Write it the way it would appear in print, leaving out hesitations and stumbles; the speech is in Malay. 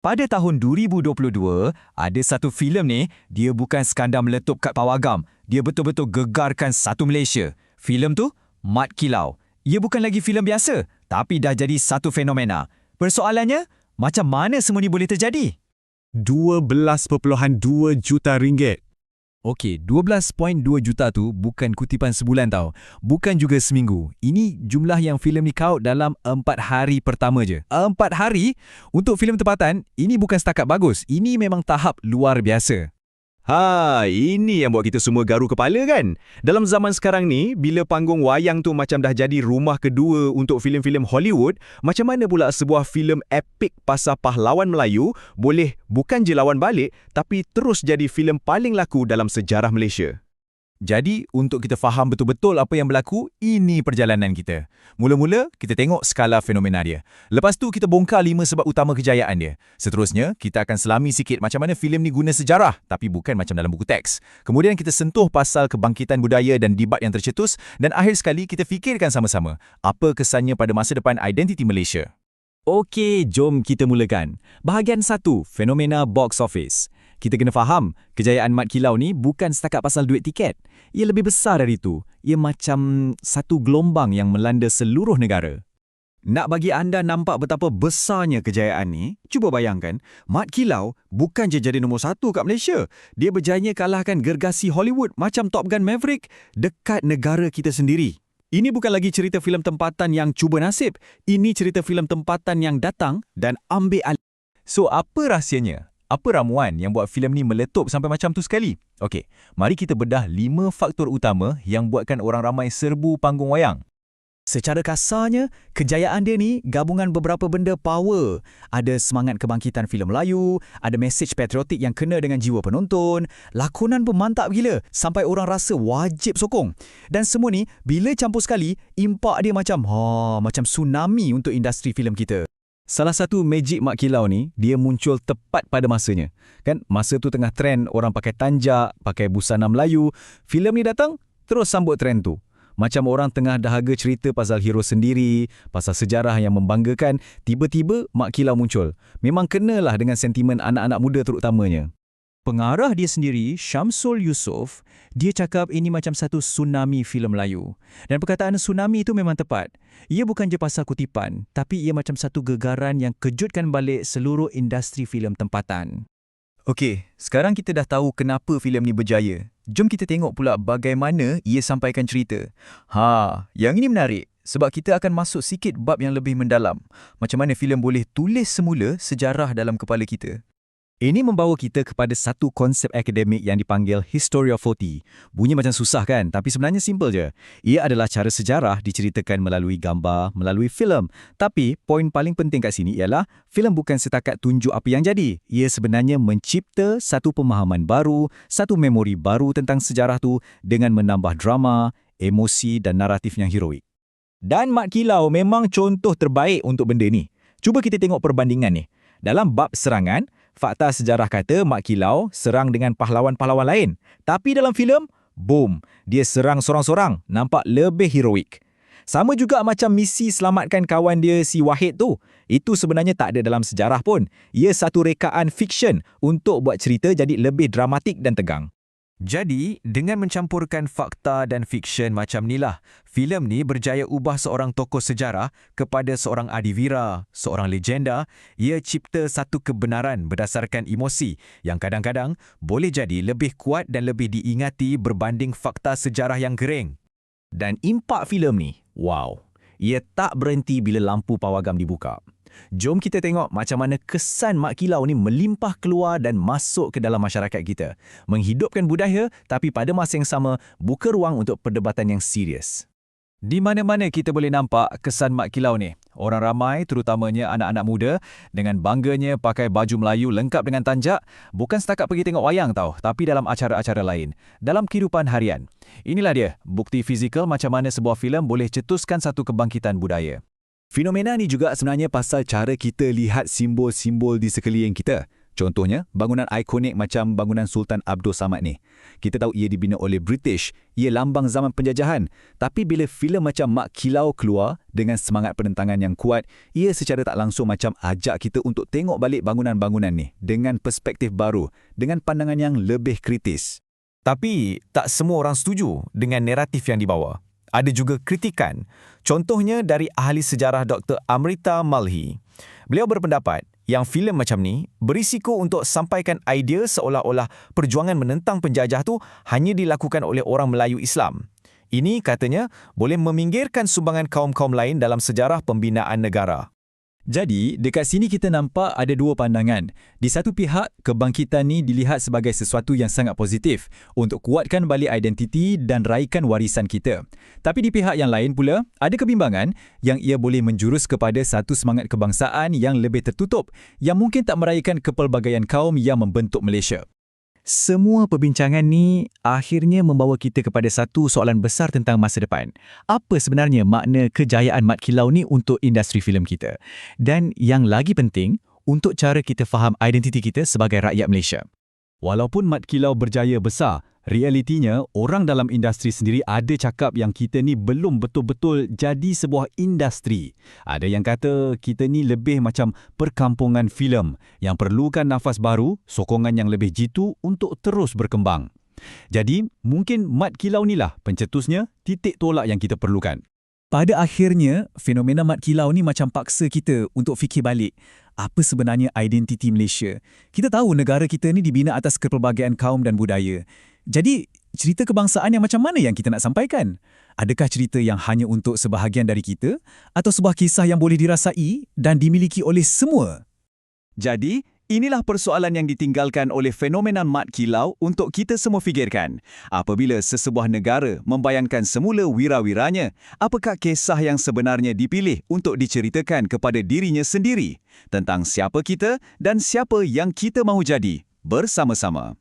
Pada tahun 2022, ada satu filem ni, dia bukan sekadar meletup kat pawagam. Dia betul-betul gegarkan satu Malaysia. Filem tu, Mat Kilau. Ia bukan lagi filem biasa, tapi dah jadi satu fenomena. Persoalannya, macam mana semua ni boleh terjadi? 12.2 juta ringgit. Okey, 12.2 juta tu bukan kutipan sebulan tau. Bukan juga seminggu. Ini jumlah yang filem ni kaut dalam 4 hari pertama je. 4 hari? Untuk filem tempatan, ini bukan setakat bagus. Ini memang tahap luar biasa. Ini yang buat kita semua garu kepala kan? Dalam zaman sekarang ni, bila panggung wayang tu macam dah jadi rumah kedua untuk filem-filem Hollywood, macam mana pula sebuah filem epik pasal pahlawan Melayu boleh bukan je lawan balik, tapi terus jadi filem paling laku dalam sejarah Malaysia? Jadi, untuk kita faham betul-betul apa yang berlaku, ini perjalanan kita. Mula-mula, kita tengok skala fenomena dia. Lepas tu, kita bongkar 5 sebab utama kejayaan dia. Seterusnya, kita akan selami sikit macam mana filem ni guna sejarah, tapi bukan macam dalam buku teks. Kemudian, kita sentuh pasal kebangkitan budaya dan debat yang tercetus, dan akhir sekali, kita fikirkan sama-sama apa kesannya pada masa depan identiti Malaysia. Okey, jom kita mulakan. Bahagian 1, fenomena box office. Kita kena faham, kejayaan Mat Kilau ni bukan setakat pasal duit tiket. Ia lebih besar dari itu. Ia macam satu gelombang yang melanda seluruh negara. Nak bagi anda nampak betapa besarnya kejayaan ni, cuba bayangkan, Mat Kilau bukan je jadi nombor 1 kat Malaysia. Dia berjaya kalahkan gergasi Hollywood macam Top Gun Maverick dekat negara kita sendiri. Ini bukan lagi cerita filem tempatan yang cuba nasib. Ini cerita filem tempatan yang datang dan ambil alih. So, apa rahsianya? Apa ramuan yang buat filem ni meletup sampai macam tu sekali? Okey, mari kita bedah 5 faktor utama yang buatkan orang ramai serbu panggung wayang. Secara kasarnya, kejayaan dia ni gabungan beberapa benda power. Ada semangat kebangkitan filem Melayu, ada mesej patriotik yang kena dengan jiwa penonton, lakonan pun mantap gila sampai orang rasa wajib sokong. Dan semua ni, bila campur sekali, impak dia macam tsunami untuk industri filem kita. Salah satu magic Mat Kilau ni, dia muncul tepat pada masanya. Kan, masa tu tengah trend orang pakai tanjak, pakai busana Melayu. Filem ni datang, terus sambut trend tu. Macam orang tengah dahaga cerita pasal hero sendiri, pasal sejarah yang membanggakan, tiba-tiba Mat Kilau muncul. Memang kenalah dengan sentimen anak-anak muda terutamanya. Pengarah dia sendiri, Syamsul Yusof, dia cakap ini macam satu tsunami filem Melayu. Dan perkataan tsunami itu memang tepat. Ia bukan je pasal kutipan, tapi ia macam satu gegaran yang kejutkan balik seluruh industri filem tempatan. Okey, sekarang kita dah tahu kenapa filem ni berjaya. Jom kita tengok pula bagaimana ia sampaikan cerita. Yang ini menarik sebab kita akan masuk sikit bab yang lebih mendalam. Macam mana filem boleh tulis semula sejarah dalam kepala kita. Ini membawa kita kepada satu konsep akademik yang dipanggil History of 40. Bunyi macam susah kan? Tapi sebenarnya simple je. Ia adalah cara sejarah diceritakan melalui gambar, melalui filem. Tapi poin paling penting kat sini ialah filem bukan setakat tunjuk apa yang jadi. Ia sebenarnya mencipta satu pemahaman baru, satu memori baru tentang sejarah tu dengan menambah drama, emosi dan naratif yang heroik. Dan Mat Kilau memang contoh terbaik untuk benda ni. Cuba kita tengok perbandingan ni. Dalam bab serangan, fakta sejarah kata Mat Kilau serang dengan pahlawan-pahlawan lain. Tapi dalam filem, boom, dia serang sorang-sorang, nampak lebih heroik. Sama juga macam misi selamatkan kawan dia si Wahid tu. Itu sebenarnya tak ada dalam sejarah pun. Ia satu rekaan fiksyen untuk buat cerita jadi lebih dramatik dan tegang. Jadi, dengan mencampurkan fakta dan fiksyen macam nilah, filem ni berjaya ubah seorang tokoh sejarah kepada seorang adivira, seorang legenda. Ia cipta satu kebenaran berdasarkan emosi yang kadang-kadang boleh jadi lebih kuat dan lebih diingati berbanding fakta sejarah yang kering. Dan impak filem ni, wow, ia tak berhenti bila lampu pawagam dibuka. Jom kita tengok macam mana kesan Mat Kilau ni melimpah keluar dan masuk ke dalam masyarakat kita. Menghidupkan budaya tapi pada masa yang sama buka ruang untuk perdebatan yang serius. Di mana-mana kita boleh nampak kesan Mat Kilau ni. Orang ramai, terutamanya anak-anak muda, dengan bangganya pakai baju Melayu lengkap dengan tanjak, bukan setakat pergi tengok wayang tau, tapi dalam acara-acara lain, dalam kehidupan harian. Inilah dia, bukti fizikal macam mana sebuah filem boleh cetuskan satu kebangkitan budaya. Fenomena ni juga sebenarnya pasal cara kita lihat simbol-simbol di sekeliling kita. Contohnya, bangunan ikonik macam bangunan Sultan Abdul Samad ni. Kita tahu ia dibina oleh British, ia lambang zaman penjajahan. Tapi bila filem macam Mat Kilau keluar dengan semangat penentangan yang kuat, ia secara tak langsung macam ajak kita untuk tengok balik bangunan-bangunan ni dengan perspektif baru, dengan pandangan yang lebih kritis. Tapi tak semua orang setuju dengan naratif yang dibawa. Ada juga kritikan. Contohnya dari ahli sejarah Dr. Amrita Malhi. Beliau berpendapat yang filem macam ni berisiko untuk sampaikan idea seolah-olah perjuangan menentang penjajah tu hanya dilakukan oleh orang Melayu Islam. Ini katanya boleh meminggirkan sumbangan kaum-kaum lain dalam sejarah pembinaan negara. Jadi, dekat sini kita nampak ada dua pandangan. Di satu pihak, kebangkitan ni dilihat sebagai sesuatu yang sangat positif untuk kuatkan balik identiti dan raikan warisan kita. Tapi di pihak yang lain pula, ada kebimbangan yang ia boleh menjurus kepada satu semangat kebangsaan yang lebih tertutup, yang mungkin tak meraihkan kepelbagaian kaum yang membentuk Malaysia. Semua perbincangan ni akhirnya membawa kita kepada satu soalan besar tentang masa depan. Apa sebenarnya makna kejayaan Mat Kilau ni untuk industri filem kita? Dan yang lagi penting, untuk cara kita faham identiti kita sebagai rakyat Malaysia. Walaupun Mat Kilau berjaya besar, realitinya orang dalam industri sendiri ada cakap yang kita ni belum betul-betul jadi sebuah industri. Ada yang kata kita ni lebih macam perkampungan filem yang perlukan nafas baru, sokongan yang lebih jitu untuk terus berkembang. Jadi, mungkin Mat Kilau ni lah pencetusnya, titik tolak yang kita perlukan. Pada akhirnya, fenomena Mat Kilau ni macam paksa kita untuk fikir balik. Apa sebenarnya identiti Malaysia? Kita tahu negara kita ni dibina atas kepelbagaian kaum dan budaya. Jadi, cerita kebangsaan yang macam mana yang kita nak sampaikan? Adakah cerita yang hanya untuk sebahagian dari kita? Atau sebuah kisah yang boleh dirasai dan dimiliki oleh semua? Jadi, inilah persoalan yang ditinggalkan oleh fenomena Mat Kilau untuk kita semua fikirkan. Apabila sesebuah negara membayangkan semula wira-wiranya, apakah kisah yang sebenarnya dipilih untuk diceritakan kepada dirinya sendiri? Tentang siapa kita dan siapa yang kita mahu jadi bersama-sama.